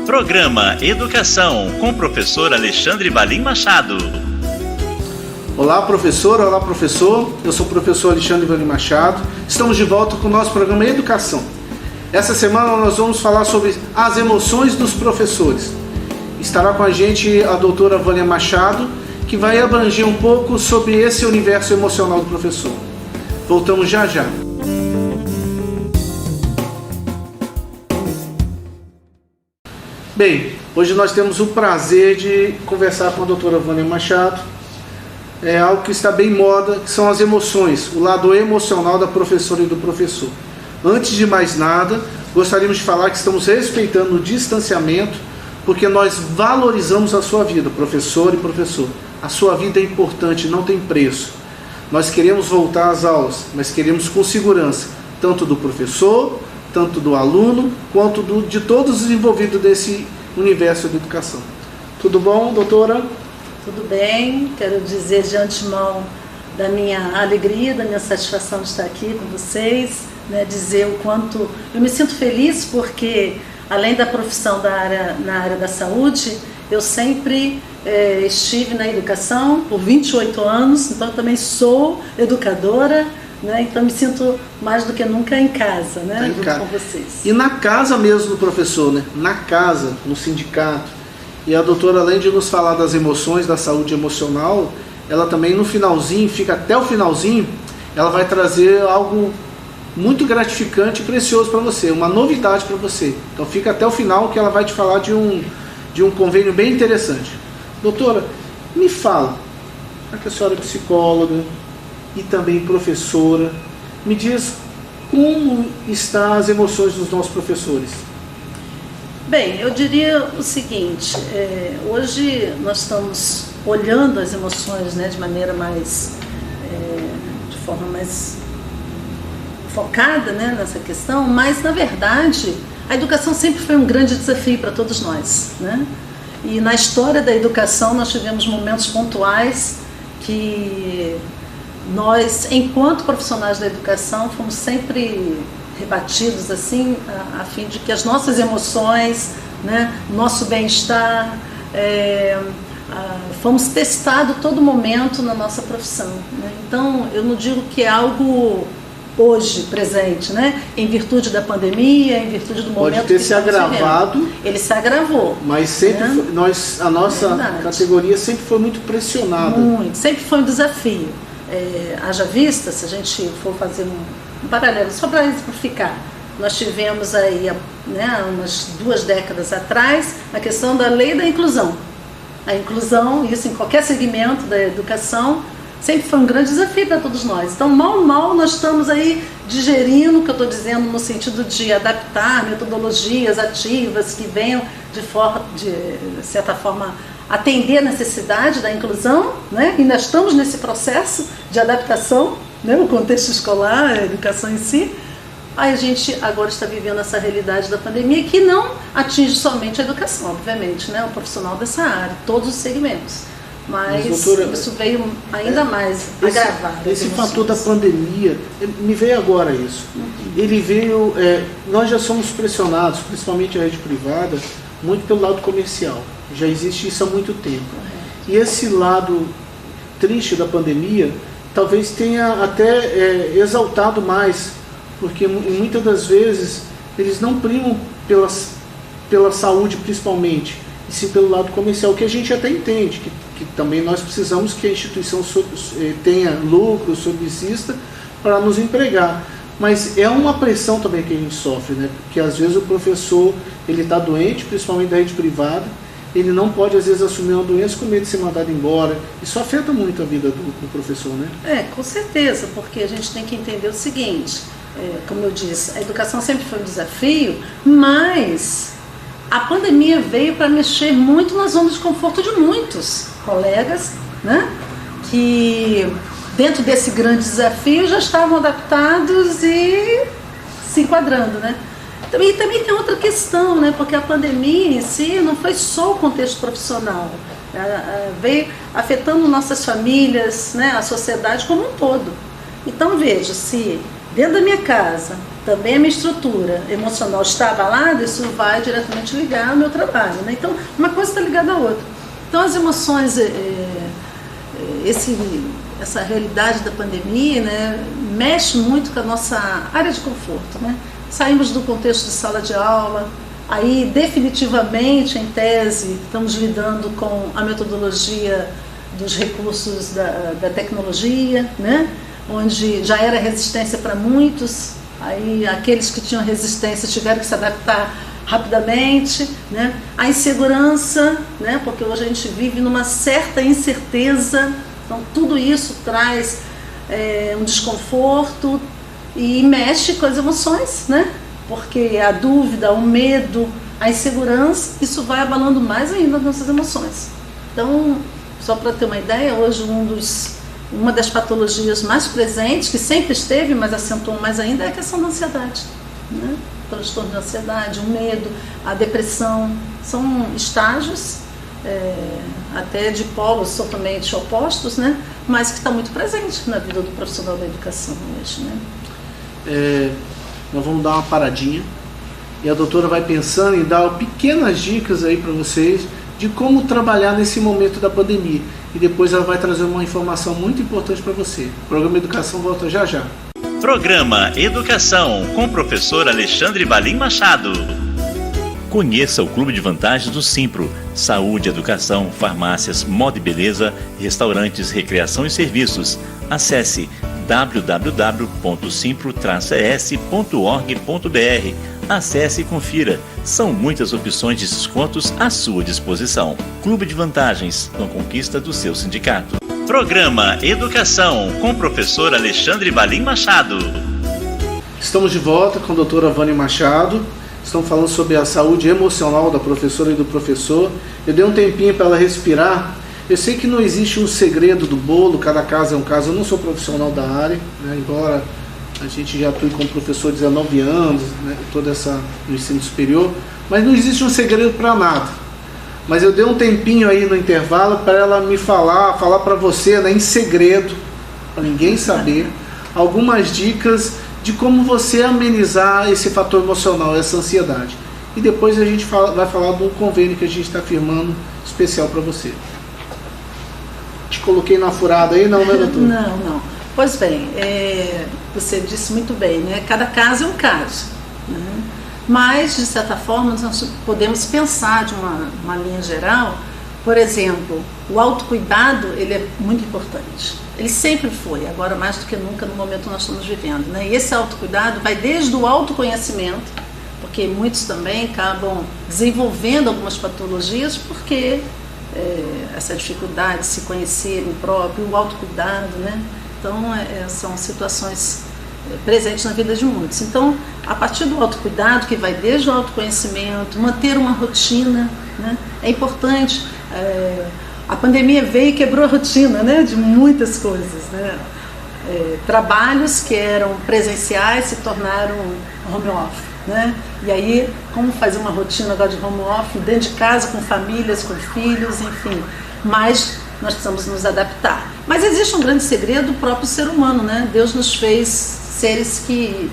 Programa Educação, com o professor Alexandre Valim Machado. Olá, professora, olá, professor. Eu sou o professor Alexandre Valim Machado. Estamos de volta com o nosso programa Educação. Essa semana nós vamos falar sobre as emoções dos professores. Estará com a gente a doutora Vânia Machado, que vai abranger um pouco sobre esse universo emocional do professor. Voltamos já já. Bem, hoje nós temos o prazer de conversar com a doutora Vânia Machado. É algo que está bem em moda, que são as emoções, o lado emocional da professora e do professor. Antes de mais nada, gostaríamos de falar que estamos respeitando o distanciamento, porque nós valorizamos a sua vida, professor e professor. A sua vida é importante, não tem preço. Nós queremos voltar às aulas, mas queremos com segurança, tanto do professor, tanto do aluno, quanto de todos os envolvidos desse universo de educação. Tudo bom, doutora? Tudo bem, quero dizer de antemão da minha alegria, da minha satisfação de estar aqui com vocês, né, dizer o quanto eu me sinto feliz, porque além da profissão na área da saúde, eu sempre estive na educação por 28 anos, então eu também sou educadora, né, então me sinto mais do que nunca em casa, né, junto com vocês. E na casa mesmo do professor, né, na casa, no sindicato. E a doutora, além de nos falar das emoções, da saúde emocional, ela também no finalzinho, fica até o finalzinho, ela vai trazer algo muito gratificante e precioso para você, uma novidade para você. Então fica até o final que ela vai te falar de um convênio bem interessante. Doutora, me fala, já que a senhora é psicóloga e também professora, me diz como estão as emoções dos nossos professores. Bem, eu diria o seguinte, hoje nós estamos olhando as emoções, né, de maneira mais, de forma mais focada, né, nessa questão, mas na verdade a educação sempre foi um grande desafio para todos nós, né? E na história da educação nós tivemos momentos pontuais que nós, enquanto profissionais da educação, fomos sempre rebatidos assim, a fim de que as nossas emoções, né, nosso bem-estar, fomos testados todo momento na nossa profissão, né? Então eu não digo que é algo hoje presente, né, em virtude da pandemia, em virtude do momento pode ter se agravado, ele se agravou, mas sempre, né? A nossa categoria sempre foi muito pressionada, sempre foi um desafio. Haja vista, se a gente for fazer um paralelo, só para exemplificar, nós tivemos aí, né, umas 2 décadas atrás, a questão da lei da inclusão. A inclusão, isso em qualquer segmento da educação, sempre foi um grande desafio para todos nós. Então, mal nós estamos aí digerindo o que eu estou dizendo no sentido de adaptar metodologias ativas que venham de certa forma, atender a necessidade da inclusão, né? Ainda estamos nesse processo de adaptação, né? O contexto escolar, a educação em si. Aí a gente agora está vivendo essa realidade da pandemia que não atinge somente a educação, obviamente, né? O profissional dessa área, todos os segmentos. Mas doutora, isso veio ainda mais agravado. Esse fator da pandemia, me veio agora isso. Ele veio, nós já somos pressionados, principalmente a rede privada, muito pelo lado comercial. Já existe isso há muito tempo. E esse lado triste da pandemia talvez tenha até exaltado mais, porque muitas das vezes eles não primam pela saúde principalmente, e sim pelo lado comercial, que a gente até entende, que também nós precisamos que a instituição tenha lucro, subsista para nos empregar. Mas é uma pressão também que a gente sofre, né? Porque às vezes o professor ele está doente, principalmente da rede privada, ele não pode às vezes assumir uma doença com medo de ser mandado embora. Isso afeta muito a vida do professor, né? Com certeza, porque a gente tem que entender o seguinte, como eu disse, a educação sempre foi um desafio, mas a pandemia veio para mexer muito na zona de conforto de muitos colegas, né? Que dentro desse grande desafio já estavam adaptados e se enquadrando, né? E também tem outra questão, né? Porque a pandemia em si não foi só o contexto profissional, veio afetando nossas famílias, né? A sociedade como um todo. Então veja, se dentro da minha casa, também a minha estrutura emocional está abalada, isso vai diretamente ligar ao meu trabalho, né? Então, uma coisa está ligada à outra. Então, as emoções, essa realidade da pandemia, né, mexe muito com a nossa área de conforto, né? Saímos do contexto de sala de aula, aí definitivamente, em tese, estamos lidando com a metodologia dos recursos da tecnologia, né? Onde já era resistência para muitos, aí aqueles que tinham resistência tiveram que se adaptar rapidamente, né? A insegurança, né? Porque hoje a gente vive numa certa incerteza, então tudo isso traz um desconforto e mexe com as emoções, né? Porque a dúvida, o medo, a insegurança, isso vai abalando mais ainda as nossas emoções. Então, só para ter uma ideia, hoje uma das patologias mais presentes, que sempre esteve, mas acentuou mais ainda, é a questão da ansiedade, né? O transtorno de ansiedade, o medo, a depressão, são estágios até de polos totalmente opostos, né? Mas que está muito presente na vida do profissional da educação hoje, né? Nós vamos dar uma paradinha e a doutora vai pensando em dar pequenas dicas aí para vocês de como trabalhar nesse momento da pandemia. E depois ela vai trazer uma informação muito importante para você. O programa Educação volta já já. Programa Educação com o professor Alexandre Valim Machado. Conheça o Clube de Vantagens do Simpro. Saúde, educação, farmácias, moda e beleza, restaurantes, recreação e serviços. Acesse www.simpro-es.org.br. Acesse e confira. São muitas opções de descontos à sua disposição. Clube de Vantagens, na conquista do seu sindicato. Programa Educação com o professor Alexandre Valim Machado. Estamos de volta com a doutora Vânia Machado. Estamos falando sobre a saúde emocional da professora e do professor. Eu dei um tempinho para ela respirar. Eu sei que não existe um segredo do bolo, cada caso é um caso. Eu não sou profissional da área, né? Embora a gente já atue como professor há 19 anos, né? No ensino superior, mas não existe um segredo para nada. Mas eu dei um tempinho aí no intervalo para ela me falar para você, né, em segredo, para ninguém saber, algumas dicas de como você amenizar esse fator emocional, essa ansiedade. E depois a gente vai falar de um convênio que a gente está firmando especial para você. Te coloquei na furada aí, não, né, doutor? Não. Pois bem, você disse muito bem, né? Cada caso é um caso, né? Mas, de certa forma, nós podemos pensar de uma linha geral. Por exemplo, o autocuidado, ele é muito importante. Ele sempre foi, agora mais do que nunca no momento que nós estamos vivendo, né? E esse autocuidado vai desde o autoconhecimento, porque muitos também acabam desenvolvendo algumas patologias porque essa dificuldade de se conhecerem próprio, o autocuidado, né? Então, são situações presentes na vida de muitos. Então, a partir do autocuidado, que vai desde o autoconhecimento, manter uma rotina, né? É importante. A pandemia veio e quebrou a rotina, né? De muitas coisas, né? Trabalhos que eram presenciais se tornaram home office, né? E aí, como fazer uma rotina agora de home office, dentro de casa, com famílias, com filhos, enfim. Mas nós precisamos nos adaptar. Mas existe um grande segredo do próprio ser humano, né? Deus nos fez seres que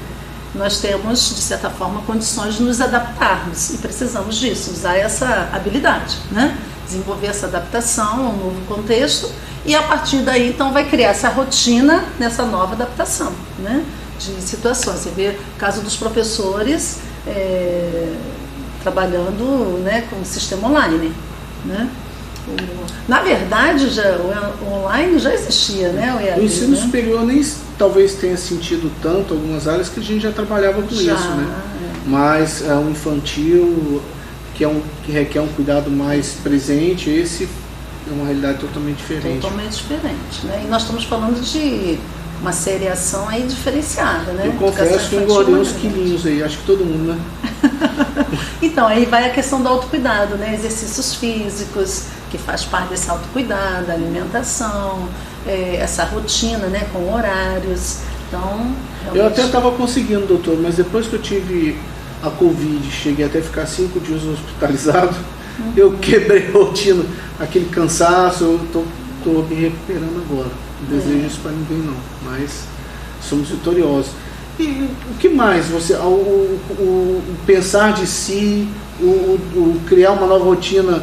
nós temos, de certa forma, condições de nos adaptarmos e precisamos disso, usar essa habilidade, né? Desenvolver essa adaptação a um novo contexto e a partir daí, então, vai criar essa rotina nessa nova adaptação, né? De situações. Você vê o caso dos professores trabalhando, né, com o sistema online, né? Na verdade, o online já existia, né? O ensino superior nem talvez tenha sentido tanto algumas áreas que a gente já trabalhava com isso, né? Mas o infantil, que requer um cuidado mais presente, esse é uma realidade totalmente diferente. Totalmente diferente, né? E nós estamos falando de uma seriação aí diferenciada, né? Eu confesso que eu engordei uns quilinhos aí, acho que todo mundo, né? Então, aí vai a questão do autocuidado, né? Exercícios físicos, que faz parte desse autocuidado, alimentação, essa rotina, né? Com horários. Então, realmente... Eu até estava conseguindo, doutor, mas depois que eu tive a Covid, cheguei até a ficar 5 dias hospitalizado, eu quebrei a rotina, aquele cansaço, eu estou me recuperando agora. Não desejo isso para ninguém não, mas somos vitoriosos. E o que mais? O pensar de si, o criar uma nova rotina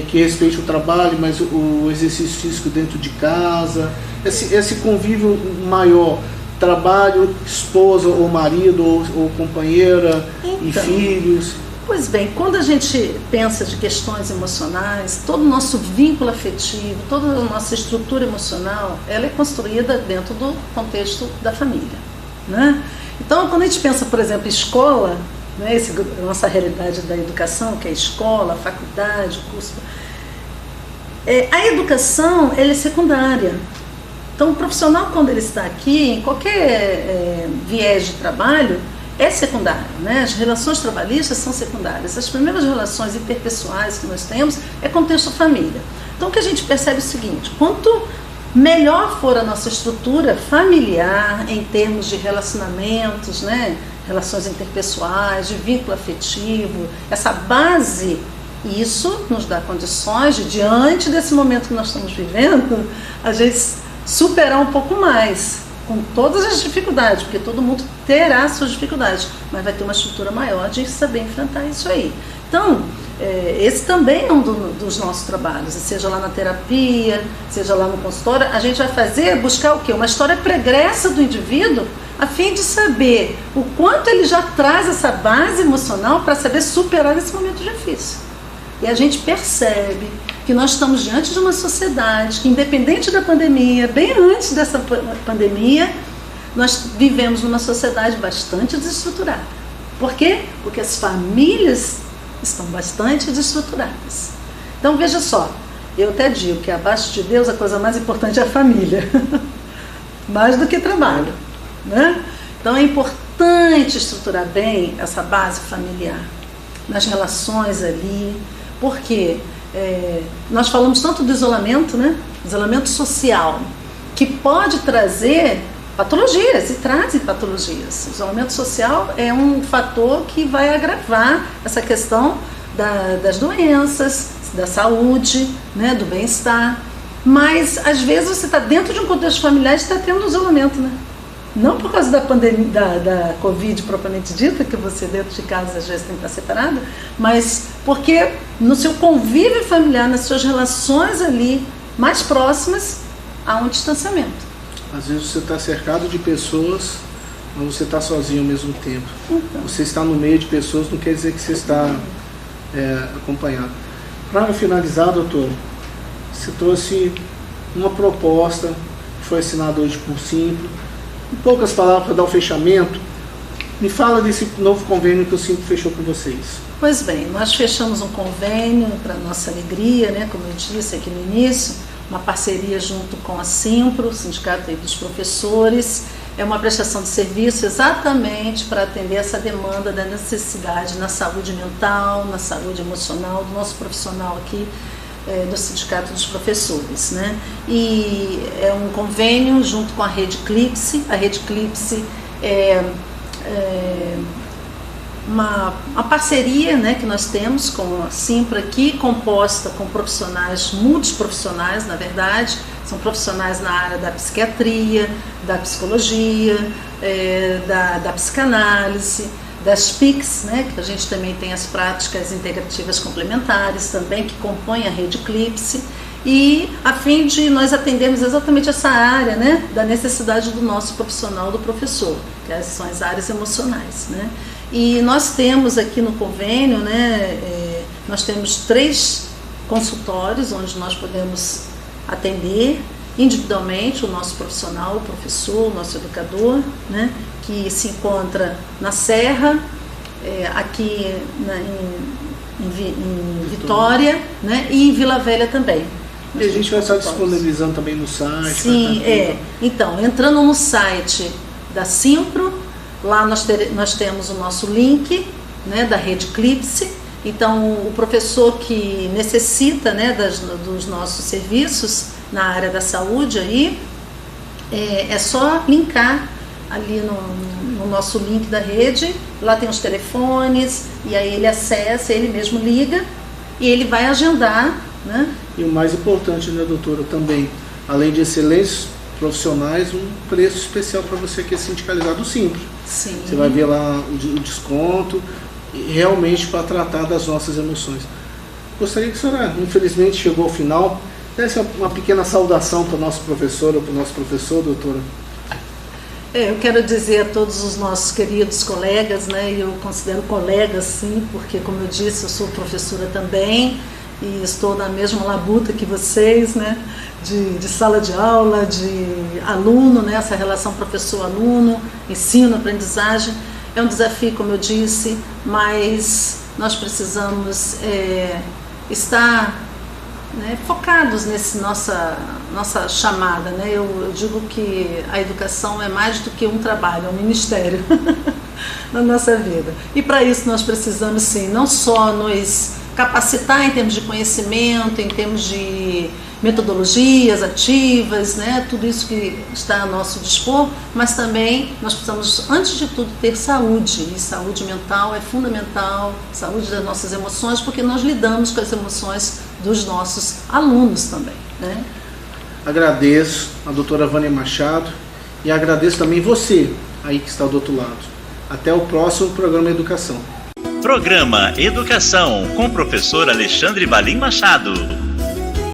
que respeite o trabalho, mas o exercício físico dentro de casa, esse convívio maior, trabalho, esposa ou marido ou companheira e filhos. Pois bem, quando a gente pensa de questões emocionais, todo o nosso vínculo afetivo, toda a nossa estrutura emocional, ela é construída dentro do contexto da família, né? Então, quando a gente pensa, por exemplo, escola, né, nossa realidade da educação, que é escola, faculdade, curso, a educação ela é secundária. Então, o profissional, quando ele está aqui, em qualquer viés de trabalho, é secundário, né? As relações trabalhistas são secundárias. As primeiras relações interpessoais que nós temos é contexto família. Então, o que a gente percebe é o seguinte: quanto melhor for a nossa estrutura familiar em termos de relacionamentos, né? Relações interpessoais, de vínculo afetivo, essa base, isso nos dá condições de, diante desse momento que nós estamos vivendo, a gente superar um pouco mais, com todas as dificuldades, porque todo mundo terá suas dificuldades, mas vai ter uma estrutura maior de saber enfrentar isso aí. Então, esse também é um dos nossos trabalhos, seja lá na terapia, seja lá no consultório, a gente vai buscar o quê? Uma história pregressa do indivíduo, a fim de saber o quanto ele já traz essa base emocional para saber superar esse momento difícil. E a gente percebe que nós estamos diante de uma sociedade que, independente da pandemia, bem antes dessa pandemia, nós vivemos numa sociedade bastante desestruturada. Por quê? Porque as famílias estão bastante desestruturadas. Então, veja só, eu até digo que abaixo de Deus a coisa mais importante é a família, mais do que trabalho, né? Então, é importante estruturar bem essa base familiar, nas relações ali, porque nós falamos tanto do isolamento, né? Isolamento social, que pode trazer patologias, e trazem patologias. O isolamento social é um fator que vai agravar essa questão das doenças, da saúde, né? Do bem-estar. Mas, às vezes, você está dentro de um contexto familiar e está tendo isolamento, né? Não por causa da pandemia, da Covid propriamente dita, que você dentro de casa às vezes tem que estar separado, mas porque no seu convívio familiar, nas suas relações ali mais próximas, há um distanciamento. Às vezes você está cercado de pessoas, mas você está sozinho ao mesmo tempo. Então. Você está no meio de pessoas, não quer dizer que você está acompanhado. Para finalizar, doutor, você trouxe uma proposta que foi assinada hoje por Simpro. Em poucas palavras, para dar um fechamento, me fala desse novo convênio que o Simpro fechou com vocês. Pois bem, nós fechamos um convênio, para nossa alegria, né, como eu disse aqui no início, uma parceria junto com a Simpro, o Sindicato dos Professores. É uma prestação de serviço exatamente para atender essa demanda da necessidade na saúde mental, na saúde emocional do nosso profissional aqui, do Sindicato dos Professores, né? E é um convênio junto com a Rede Eclipse. A Rede Eclipse é uma parceria, né, que nós temos com a Simpro aqui, composta com profissionais, multiprofissionais, na verdade. São profissionais na área da psiquiatria, da psicologia, da psicanálise, das PICs, né, que a gente também tem as práticas integrativas complementares também, que compõem a Rede Eclipse, e a fim de nós atendermos exatamente essa área, né, da necessidade do nosso profissional, do professor, que são as áreas emocionais, né. E nós temos aqui no convênio, né, nós temos 3 consultórios onde nós podemos atender individualmente o nosso profissional, o professor, o nosso educador, né, que se encontra na Serra, aqui em Vitória, né, e em Vila Velha também. E a gente vai estar disponibilizando também no site. Sim, Então, entrando no site da Simpro, lá nós temos o nosso link, né, da Rede Eclipse. Então, o professor que necessita, né, dos nossos serviços na área da saúde, aí, é só linkar ali no nosso link da rede. Lá tem os telefones, e aí ele acessa, ele mesmo liga, e ele vai agendar, né? E o mais importante, né, doutora, também, além de excelentes profissionais, um preço especial para você que é sindicalizado Simpro. Sim. Você vai ver lá o desconto, realmente para tratar das nossas emoções. Gostaria que a senhora, infelizmente, chegou ao final, desse uma pequena saudação para o nosso professor ou para o nosso professor, doutora. Eu quero dizer a todos os nossos queridos colegas, né, eu considero colegas sim, porque como eu disse, eu sou professora também e estou na mesma labuta que vocês, né, de sala de aula, de aluno, né, essa relação professor-aluno, ensino, aprendizagem, é um desafio, como eu disse, mas nós precisamos estar, né, focados nessa nossa chamada, né? Eu digo que a educação é mais do que um trabalho, é um ministério na nossa vida. E para isso nós precisamos, sim, não só nos capacitar em termos de conhecimento, em termos de metodologias ativas, né? Tudo isso que está a nosso dispor, mas também nós precisamos, antes de tudo, ter saúde, e saúde mental é fundamental, saúde das nossas emoções, porque nós lidamos com as emoções dos nossos alunos também, né? Agradeço a doutora Vânia Machado e agradeço também você, aí que está do outro lado. Até o próximo programa Educação. Programa Educação, com o professor Alexandre Balim Machado.